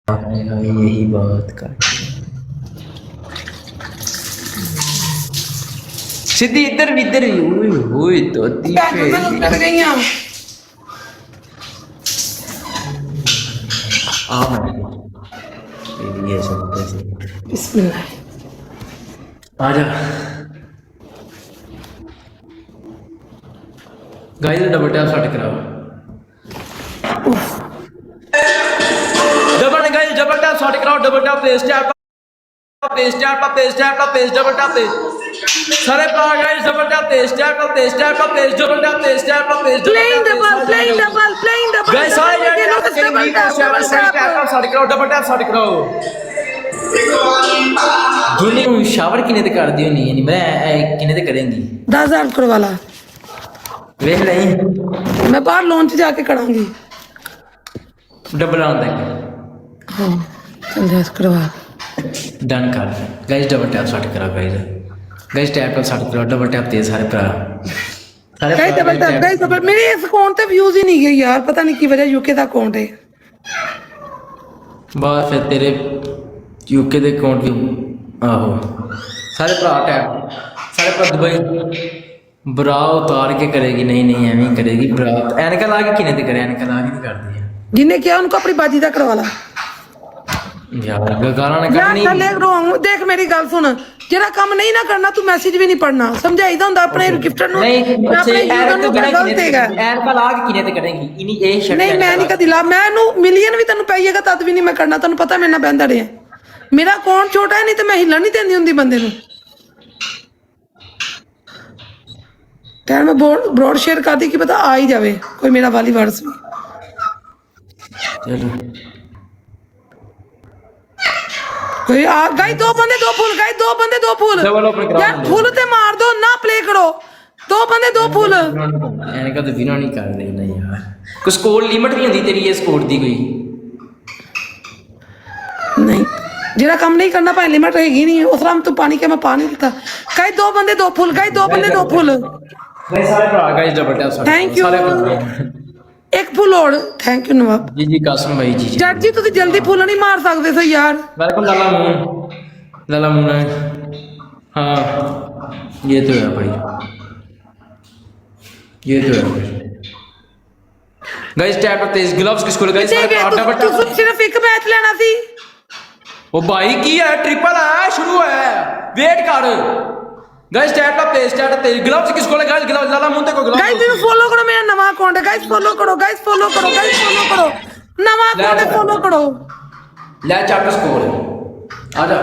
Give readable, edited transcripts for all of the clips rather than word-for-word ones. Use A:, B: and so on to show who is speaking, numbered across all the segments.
A: यही बात कर सीधी इधर भी हुई तो
B: कर गई हैं
A: ये सब
B: बिस्मिल्लाह
A: आजा गाइस डबल टैप स्टार्ट कराओ double guys double tap start कराओ double tap paste tap double tap सारे पा guys double tap paste tap double tap paste
B: playing double
A: guys सारे स्टार्ट कराओ डबल टैप स्टार्ट कराओ दुनिया में शावर किने ते कर दियो नहीं मैं किने ते करेंगी
B: 10,000 करवा ला
A: वेख नहीं
B: मैं बाहर लॉन्च जाके कराऊंगी
A: डबल ऑन तक
B: हाँ चल जा करवा
A: डन कर गाइस डबल टैप स्टार्ट करो गाइस टैप स्टार्ट करो डबल टैप ते सारे भरा
B: गाइस डबल मेरे इस अकाउंट पे व्यूज ही नहीं गए यार पता नहीं की वजह यूके का अकाउंट है
A: बस फिर तेरे यूके दे अकाउंट भी आहो सारे भरा टैप सारे भरा दुबई ब्रा उतार के करेगी नहीं एवं ही करेगी ब्रा एनका ला के किने ते करे एनका ला के नहीं करदी है
B: जिन्हें किया उनको अपनी बाजी का करवा ला
A: यार गाना ना
B: यार
A: करनी
B: चल देख मेरी गल सुन जेड़ा काम नहीं ना करना तू मैसेज भी नहीं पढ़ना समझाईदा हुंदा अपने गिफ्टर नु
A: नहीं
B: अपने यूजर नु गलत हैगा
A: एनका ला के किने ते करेगी इनी ए शर्ट
B: नहीं मैं नहीं कदी ला मैं नु मिलियन भी तन्नू पाईएगा तद भी नहीं मैं करना तन्नू पता मेरे नाल बंदा रहे मेरा अकाउंट छोटा है नहीं तो मैं हिलन नहीं देंदी हुंदी बंदे नु यार मैं ब्रॉड शेयर कर दी कि पता आ ही जावे कोई मेरा वाली वर्ड्स भी
A: चलो
B: कोई आ गाइस दो बंदे दो फूल
A: डबल ओपन करा
B: यार फूल ते मार दो ना प्ले करो दो बंदे दो फूल
A: एनका तो विनो नहीं कर रही ना यार कुछ स्कोर लिमिट नहीं होती तेरी ये स्कोर दी कोई
B: नहीं जेड़ा काम नहीं करना भाई लिमिट रहेगी नहीं उस राम तू पानी के मैं पानी देता गाइस दो बंदे दो फूल गाइस दो बंदे दो फूल
A: गाइस सारे भरा guys double tap
B: thank you एक फुल और थैंक यू नवाब
A: जी कासम भाई जी
B: जट जी तुम जल्दी फुल नहीं मार सकते सो यार
A: वेलकम लाला मून हाँ ये तो है भाई ये तो है गाइस टैप तेज ग्लव्स किसको लगाई
B: तू सिर्फ एक मैच लेना सी
A: ओ भाई की है ट्रिपल है शुरू है वेट कर गाइस टैप तेज ग्लव्स किसको लगाई ग्लव्स लाला मून को ग्लव्स
B: गाइस तुम फॉलो करो मेरा नवा अकाउंट है गाइस फॉलो करो नवा अकाउंट है फॉलो करो
A: ले चैट स्कोर आजा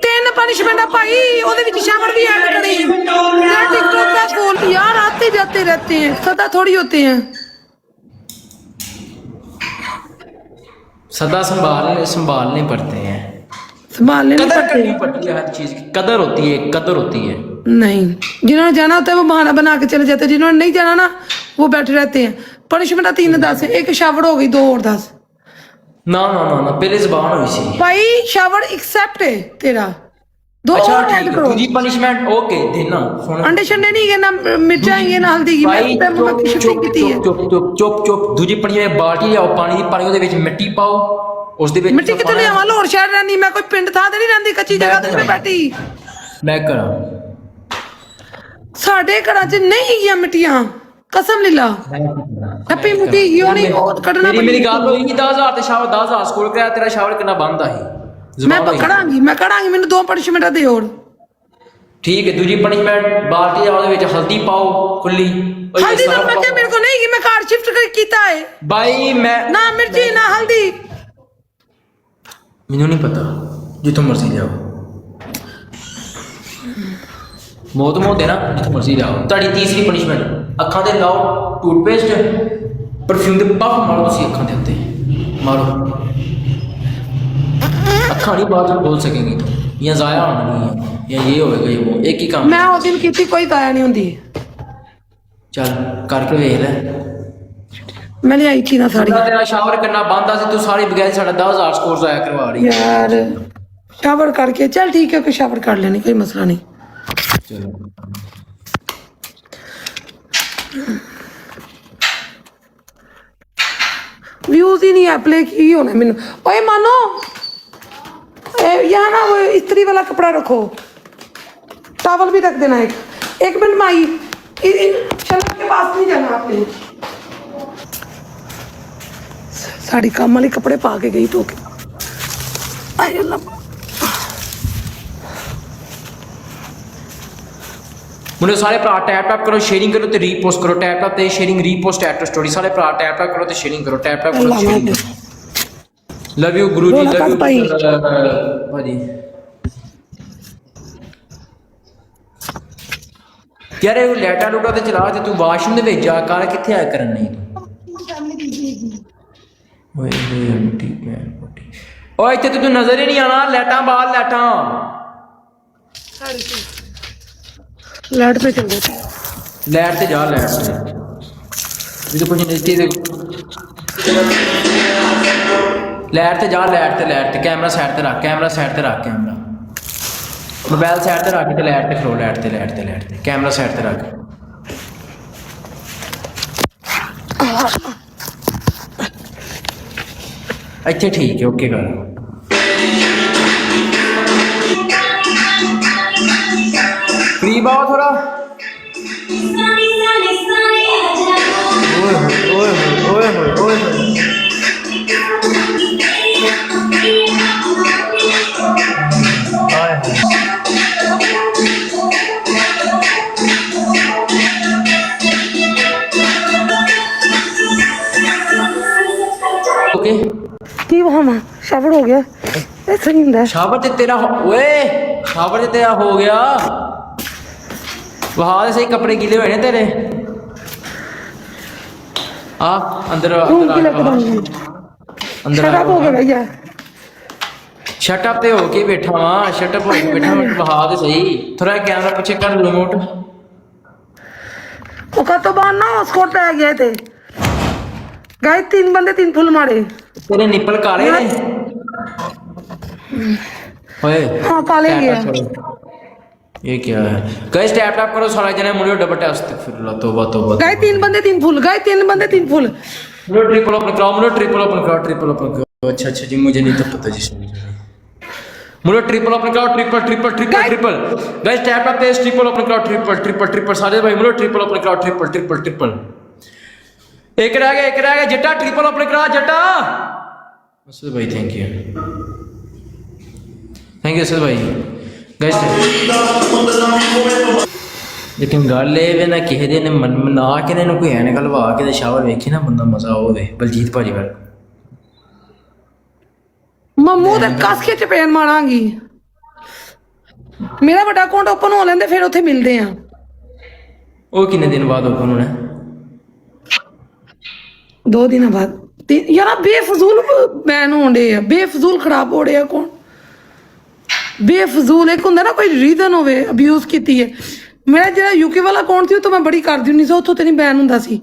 B: तीन पनिशमेंट है भाई ओदे विच शामिल भी ऐड करी यार टिकटॉक का बोल यार आते जाते रहते हैं सदा थोड़ी होते हैं
A: सदा संभालने पड़ते हैं
B: संभालने नहीं
A: कदर
B: पड़ते
A: करनी पड़ती है हर चीज की कदर होती है
B: नहीं जिन्होंने जाना होता है वो बहाना बना के चले जाते हैं जिन्होंने नहीं जाना ना वो बैठे रहते हैं पनिशमेंट 3-10 है एक शावर हो गई 2 और 10
A: ना पहले जबान हुई सी
B: भाई शावर एक्सेप्ट है तेरा 2
A: अच्छा
B: और ऐड
A: ठीक
B: करो
A: दूसरी पनिशमेंट ओके देना सुन
B: अंडे शंडे नहीं है ना मिर्चा है ना हल्दी की
A: भाई
B: मैं की शूटिंग की है
A: चुप दूसरी पनिशमेंट बाल्टी आओ पानी दी पानी ਉਹਦੇ ਵਿੱਚ ਮਿੱਟੀ ਪਾਓ ਉਸ ਦੇ ਵਿੱਚ
B: ਮਿੱਟੀ ਕਿਤੇ ਨਹੀਂ ਆਵਾਂ ਲਾਹੌਰ ਸ਼ਹਿਰ ਰਹਿੰਦੀ ਮੈਂ ਕੋਈ ਪਿੰਡ ਥਾਂ ਤੇ ਨਹੀਂ ਰਹਿੰਦੀ ਕੱਚੀ ਜਗ੍ਹਾ ਤੇ ਮੈਂ ਬੈਠੀ
A: ਮੈਂ ਕਰਾਂ
B: ਸਾਡੇ ਘਰਾਂ 'ਚ ਨਹੀਂ ਹੈਗੀਆਂ ਮਿੱਟੀਆਂ ਕਸਮ ਲਿਲਾ ਟੱਪੀ ਮਿੱਟੀ ਕਿਉਂ ਨਹੀਂ ਉਹ ਕੱਢਣਾ
A: ਮੇਰੀ ਗੱਲ ਹੋਈ ਕਿ 10000 ਤੇ ਸ਼ਾਵਰ 10000 ਸਕੂਲ ਕਰਾਇਆ ਤੇਰਾ ਸ਼ਾਵਰ ਕਿੰਨਾ ਬੰਦਾ ਸੀ
B: ਮੈਂ ਕਰਾਂਗੀ ਮੈਨੂੰ 2 ਪਨਿਸ਼ਮੈਂਟਾਂ ਦੇ ਹੋਰ
A: ਠੀਕ ਹੈ ਦੂਜੀ ਪਨਿਸ਼ਮੈਂਟ ਬਾਲਟੀ ਆ ਉਹਦੇ ਵਿੱਚ ਹਲਦੀ ਪਾਓ ਖੁੱਲੀ
B: ਹਲਦੀ ਤਾਂ ਮੈਂ ਕਿਹਾ ਮੇਰੇ ਕੋ ਨਹੀਂ ਹੈਗੀ ਮੈਂ ਕਾਰ ਸ਼ਿਫਟ ਕਰ ਕੀਤਾ ਹੈ
A: ਬਾਈ ਮੈਂ
B: ਨਾ ਮਿਰਚੀ ਨਾ ਹਲਦੀ
A: ਮੈਨੂੰ ਨਹੀਂ ਪਤਾ ਜਿੱਥੋਂ ਮਰਜ਼ੀ ਜਾਓ ਮੌਤ ਹੈ ਨਾ ਜਿੱਥੋਂ ਮਰਜ਼ੀ ਜਾਓ ਤੁਹਾਡੀ ਤੀਸਰੀ ਪਨਿਸ਼ਮੈਂਟ ਅੱਖਾਂ ਤੇ ਲਾਓ ਟੂਥਪੇਸਟ ਪਰਫਿਊਮ ਦੇ ਪਫ ਮਾਰੋ ਤੁਸੀਂ ਅੱਖਾਂ ਦੇ ਉੱਤੇ ਮਾਰੋ ਅੱਖਾਂ ਨਹੀਂ ਬਾਅਦ ਵਿੱਚ ਬੋਲ ਸਕੇਗੀ ਜਾਂ ਜ਼ਾਇਆ ਹੋਣਗੀਆਂ ਜਾਂ ਇਹ ਹੋਵੇਗਾ ਇਹ ਉਹ ਇੱਕ ਹੀ ਕੰਮ
B: ਮੈਂ ਉਸ ਦਿਨ ਕੀਤੀ ਕੋਈ ਜ਼ਾਇਆ ਨਹੀਂ ਹੁੰਦੀ
A: ਚੱਲ ਕਰਕੇ ਵੇਖ ਲੈ
B: ਮੈਂ ਲਿਆਈ ਸੀ ਨਾ ਸਾੜੀ
A: ਤੇਰਾ ਸ਼ਾਵਰ ਕਰਨਾ ਬੰਦਾ ਸੀ ਤੂੰ ਸਾਰੀ ਬਗੈਰ ਸਾਡਾ 10000 ਸਕੋਰ ਜ਼ਾਇਆ ਕਰਵਾ ਰਹੀ
B: यार शावर करके चल ठीक है कोई शावर कर लेनी कोई मसला नहीं
A: चलो
B: व्यूज ही नहीं है, प्ले की होना है मैनू। ओए मानो यहाँ ना वो इस्त्री वाला कपड़ा रखो, टॉवल भी रख देना एक मिनट माई, शलक के पास नहीं जाना आपने। साड़ी काम वाली कपड़े पा के गई तो के आए अल्लाह।
A: मुझे सारे भरा टैप टैप करो, शेयरिंग करो तो रीपोस्ट करो, टैप टैप ते sharing repost add to story. सारे भरा टैप टैप करो तो शेयरिंग करो, टैप टैप करो शेयरिंग करो। Love you Guru ji, love you भाजी। यार ये लैटा लूटा ते चला ते तू वाशरूम दे विच जा कर, किथे आया करन नहीं तू। ओए ओए आंटी मैं पोटी, ओए इत्थे तू नजर ही नहीं आना, लैटा बाहर लैटा।
B: लाइट पे चल जाते,
A: लाइट से जा, लाइट से ये तो कुछ नहीं दे, लाइट से जा, लाइट से कैमरा साइड ते रख, कैमरा साइड ते रख, कैमरा मोबाइल साइड ते रख के लाइट ते खलो, लाइट ते कैमरा साइड ते रख। अच्छा ठीक है, ओके कर। करीब आओ थोड़ा। ओए ओके
B: की वहाँ माँ शावर हो गया, ऐसा नहीं ਹੁੰਦਾ।
A: शावर ते तेरा ओए शावर ते तेरा हो गया, वहाँ से कपड़े गीले हुए ने तेरे। आ अंदर अंदर
B: शटअप हो गया भैया,
A: शटअप ते होके बैठा वहाँ, शटअप होके बैठा वहाँ तो सही। थोड़ा कैमरा पीछे कर रिमोट।
B: वो का तो बाहर ना स्कॉट पे गए थे गाइस, 3 बंदे 3 फुल मारे।
A: तेरे निप्पल काले ने ओए।
B: हाँ काले गया।
A: ये क्या है गाइस, टैप टैप करो सारा जने मुड़ियो डबल टैप अस्तगफिरुल्लाह तौबा तौबा।
B: गाइस 3 बंदे 3 फुल, गाइस 3 बंदे 3 फुल।
A: मुड़ो ट्रिपल ओपन कराओ, मुड़ो ट्रिपल ओपन कराओ, ट्रिपल ओपन कराओ। अच्छा अच्छा जी, मुझे नहीं तो पता जी। मुड़ो ट्रिपल ओपन कराओ, triple triple triple triple. Guys tap tap पे ट्रिपल ओपन कराओ, ट्रिपल ट्रिपल ट्रिपल। सारे भाई मुड़ो ट्रिपल ओपन कराओ, ट्रिपल ट्रिपल ट्रिपल। एक रह गया जट्टा, ट्रिपल ओपन करा जट्टा। असद भाई थैंक यू असद भाई। गाइस लेकिन गल ये ना किसी दिन मना के कोई ऐनक लवा के शावर वेखी ना बंदा मजा होवे। बलजीत भाजी वाल
B: मम्मू ते कस के चपेन मारांगी। मेरा बड़ा अकाउंट ओपन हो लेंदे फिर उत्थे मिलदे हैं।
A: ओ कितने दिन बाद ओपन होना?
B: 2 दिन बाद। यार बेफजूल बैन होने, बेफजूल खराब हो रहे अकाउंट, बेफजूल। एक होंगे ना कोई रीजन हो अब्यूज की है। मेरा जो यूके वाला अकाउंट थी तो मैं बड़ी करती हूँ, उतों तो नहीं बैन होंगे सी।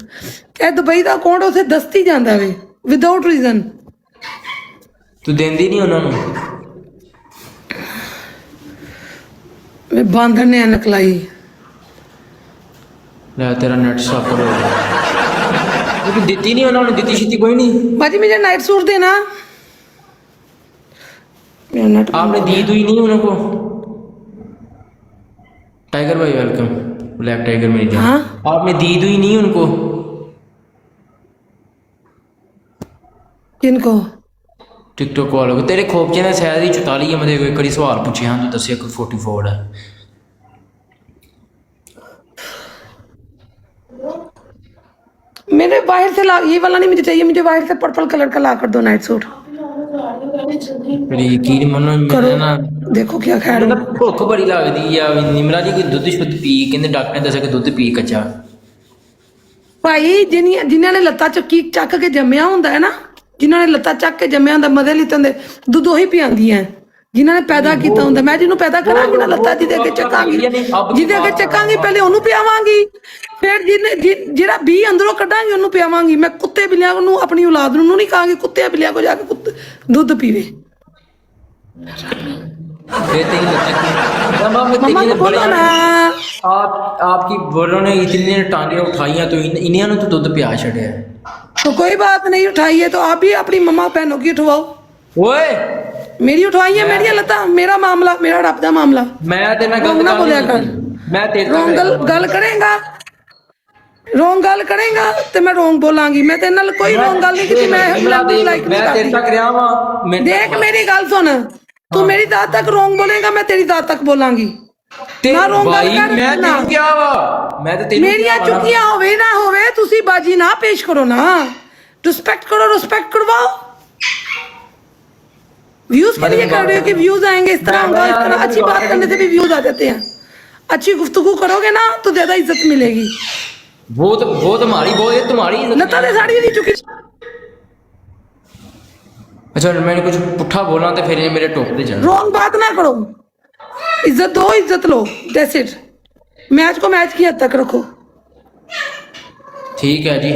B: दुबई का अकाउंट उसे दसती जाता वे विदाउट रीजन।
A: तू देंदी नहीं उन्होंने?
B: मैं बांधर ने ऐनक लाई।
A: ले तेरा नेट साफ करो। लेकिन देती नहीं उन्होंने, देती शीती कोई नहीं।
B: बाजी मुझे नाइट सूट देना।
A: आपने दी दुई नहीं उनको? टाइगर भाई वेलकम, ब्लैक टाइगर मेरी जान।
B: हाँ? आपने
A: दी दुई नहीं उनको?
B: किनको?
A: टिकटॉक वालों को। तेरे खोपचे ने शायद ही 44 है। मैं एक बार सवाल पूछे हाँ तो दसिया कोई 44 है।
B: मेरे बाहर से ये वाला नहीं मुझे चाहिए, मुझे बाहर से पर्पल कलर का ला कर दो नाइट सूट।
A: यकीन मनो ना,
B: देखो क्या खा रहे हो।
A: भुख बड़ी लगती है। निमरा जी कोई दुध शुद्ध पी, कहते डॉक्टर ने दसा कि दुध पी कच्चा।
B: भाई जिन्होंने ने लत्ता चक के जम्मिया होंगे है ना, जिन्होंने लत्ता चक के जम्मिया होंगे मजे लिते होंगे दुध उही पियांदियां है जिन्होंने पैदा किया होंगे। मैं जिन्होंने पैदा करांगी ना लत्ता जिदे अगे चकांगी, जिदे अगे चकांगी पहले उन्होंने पियावांगी, फिर जिहड़ा बी अंदरों कढांगी उन्होंने पियावांगी। मैं कुत्ते बिल्लियां को अपनी औलाद नूं नहीं कहांगी कुत्ते बिल्लियां को जाके दूध पीवे।
A: आपकी बोलो ने इतनी टांगे उठाइया तो इन्हें तो दूध पिया छड़िया।
B: तो कोई बात नहीं, उठाइए तो आप भी अपनी मम्मा बहनों की उठवाओ।
A: ओए
B: मेरी उठवाइए, मेरी लता, मेरा मामला, मेरा रब दा मामला।
A: मैं तेरे नाल
B: रोंग
A: गलत
B: ना
A: गल
B: बोलिया
A: नहीं
B: कर।
A: कीती। मैं तेरे
B: रोंग
A: नाल
B: गल करेगा, रोंग गल करेगा तो मैं रोंग बोलांगी। मैं तेरे नाल कोई रोंग गल नहीं की, मैं लैंग्वेज लाइक
A: मैं
B: नहीं
A: तेरे तक
B: करती।
A: रहा वां
B: देख मेरी गल सुन, तू मेरी दाद तक रोंग बोलेगा, मैं तेरी दाद तक बोलांगी। ना रोंग गल
A: भाई
B: कर
A: मैं
B: ना।
A: तेनू क्या वा मैं ते तेनू
B: मेरिया चुकिया होवे ना होवे, तुसी बाजी ना पेश करो ना। रिस्पेक्ट करो, रिस्पेक्ट करवाओ। व्यूज के लिए कर रहे हो कि व्यूज आएंगे, इस तरह होगा, इस तरह अच्छी बात करने से भी व्यूज आ जाते हैं। अच्छी गुफ्तगू करोगे ना तो ज्यादा इज्जत मिलेगी।
A: वो तुम्हारी वो ये तुम्हारी इज्जत
B: लता ने साड़ी नहीं चुकी।
A: अच्छा मैंने कुछ पुट्ठा बोला तो फिर ये मेरे टोकते जाना।
B: रॉन्ग बात ना करो, इज्जत दो, इज्जत लो, दैट्स इट। मैच को मैच की हद तक रखो।
A: ठीक है जी।